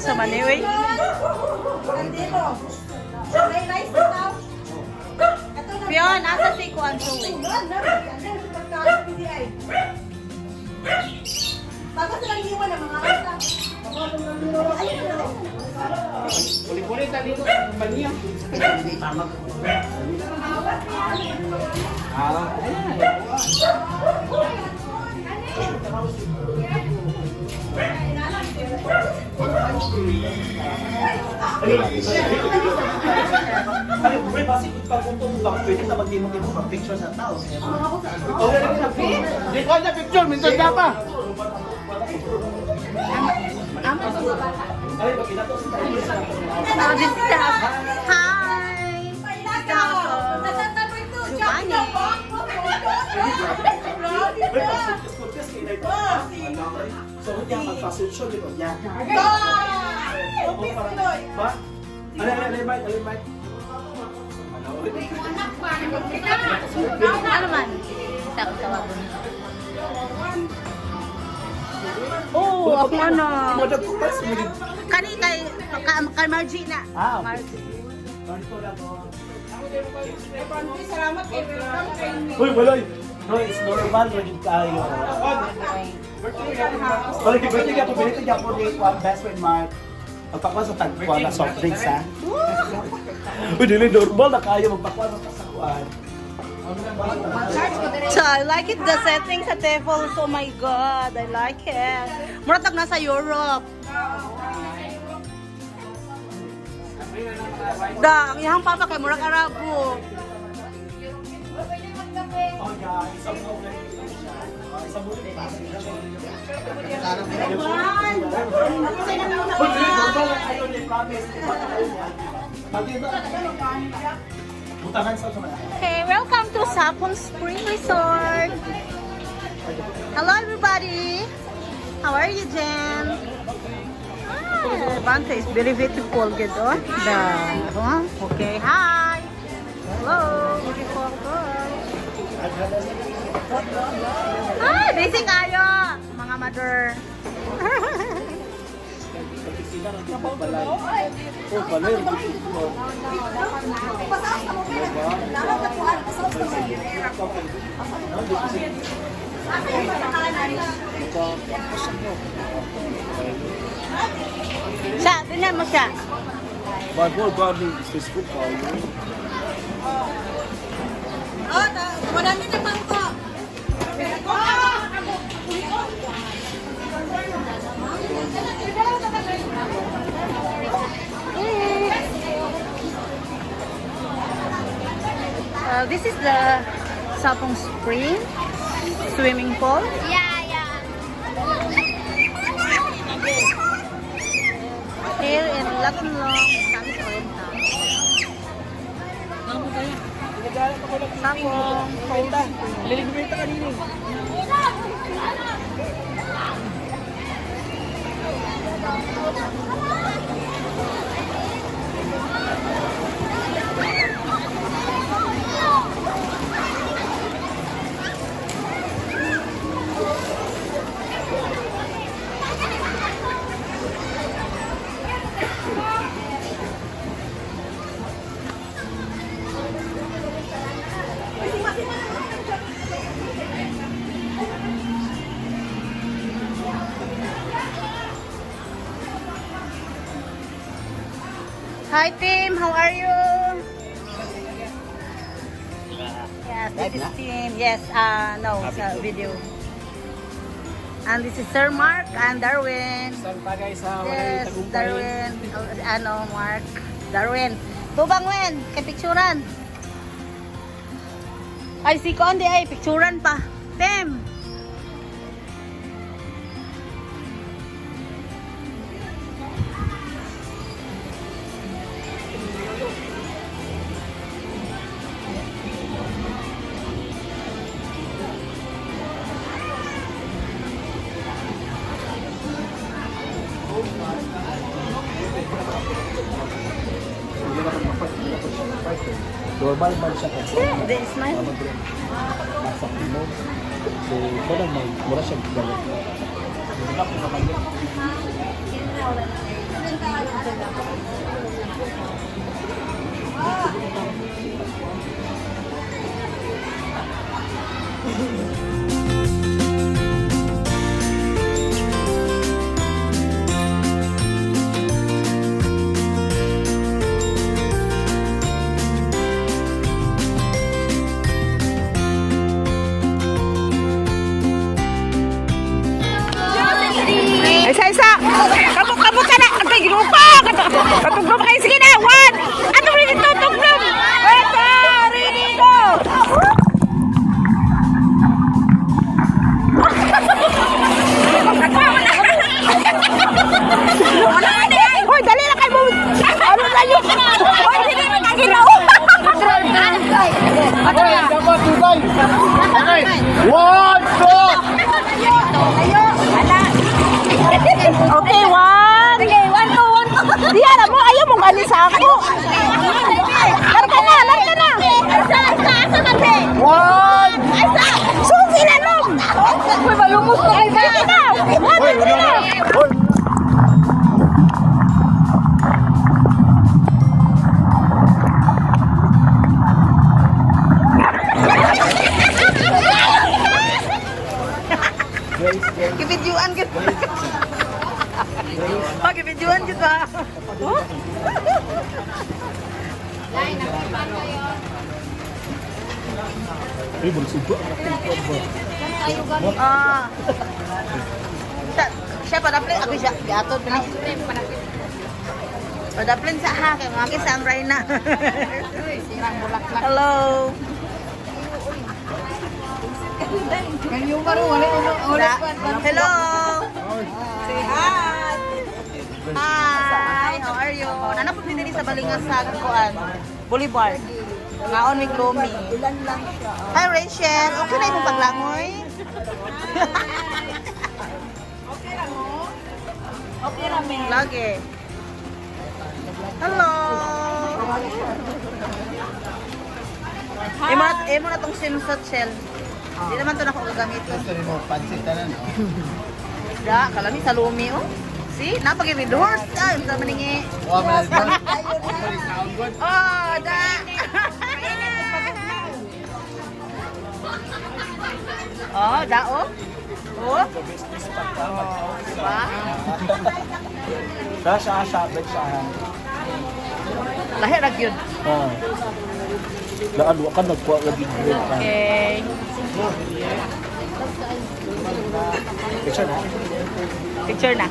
sa maniwi. Pion, asa si Kuan Suwi? Tapos lang iwan ng mga ata. Uli-uli tadi itu kumpanya. Tama. Ay, may basic pag kung bang pwede na mag-demo-demo ng picture sa tao. Di ko na picture, minsan ka pa. Ay, pag kinato sa tayo sa Oh, this is the Hi! Giovanni. So, kaya mag-fashion show, di ba? Yan. Ba? Alay. Ano man? Tawag mo. Oh, ako ano. Madag ko pa sa mga. Kani kay Margie na. Ah, okay. Margie. Salamat kay welcome kay Uy, wala. No, it's normal. Magig tayo. Wala, birthday ka po. Binitag ako ni Juan Best Friend Mark. Magpakuha sa tagpuan na soft drinks, ha? Uy, dili normal na kayo. Magpakuha sa kasakuan. So, I like it, the setting sa tables. Oh my God, I like it. Muratag nasa Europe. Da, ang iyang papa kay Murag Arabo. Oh, yeah. Isang okay. Isang bulit pa. Uy, dili normal na kayo ni Promise. Butangan sa mga. Okay, welcome to Sapon Spring Resort. Hello everybody. How are you, Jen? Ah, Bante is very beautiful, good, oh. Okay, hi. Hello, beautiful girl. Hi, busy kayo, mga mother. Oh, balay. Siya, tingnan mo siya. Bagol garden is good for you. Oh, madami na mangko. This is the Sapong Spring swimming pool. Here in Latunlong, Camis Oriental. Sapong Pool. Liligmita ka din. Hi team, how are you? Yes, this is team. Yes, no, sa video. And this is Sir Mark and Darwin. Santa guys ha. Yes, Darwin. Ano, Mark. Darwin. Tubang Wen, kay picturean. Ay, si Kondi ay, picturean pa. Tim. Normal man siya kasi. This is my... Masak mo. So, ito lang, mura siya galit. Hindi na ko naman yun. Isa-isa. Kabuk-kabuk ka na. Antay, ginupa. Katuglom kayo. Sige na. One. Ano rin ito? Tuglom. Ito. Rin ito. Hoy, dali na kayo. Ano na yun? Hoy, hindi mo naginaw. Dapat tulay. Okay. 1, 2. Okay, one. Sige, one, two. Di, alam mo, ayaw mong ganin sa ako. Larga na, larga na. One. Susi na, Lom. Uy, malumos na kayo. Sige na. One, sige na. Kibidyoan kita. Oh, kibidyoan kita. Oh? Ah. Siya padaplin, ako siya. Gatod pa ni. Padaplin sa ha, kaya mga kisa ang Rayna. Hello. Hello. Say hi. Hi. How are you? Nanapot din sa Balingas sa Kuan Boulevard. Ngaon mi Glomy. Hi Rachel. Okay na imong paglangoy? Okay ra mi. Lagi. Hello. Imo na tong swimsuit shell. Di naman to na ako gagamitin. Gusto rin mo pansit na no? Da, kalami sa lumi oh. See, napag-ibig horse. Ah, yung sa maningi. Wow, man. Oh, da. Oh, da oh. Oh. Diba? Siya, bet siya. Lahi rag yun. Daan, wakan nagkuha lagi grade ka. Okay. Picture na. Picture na.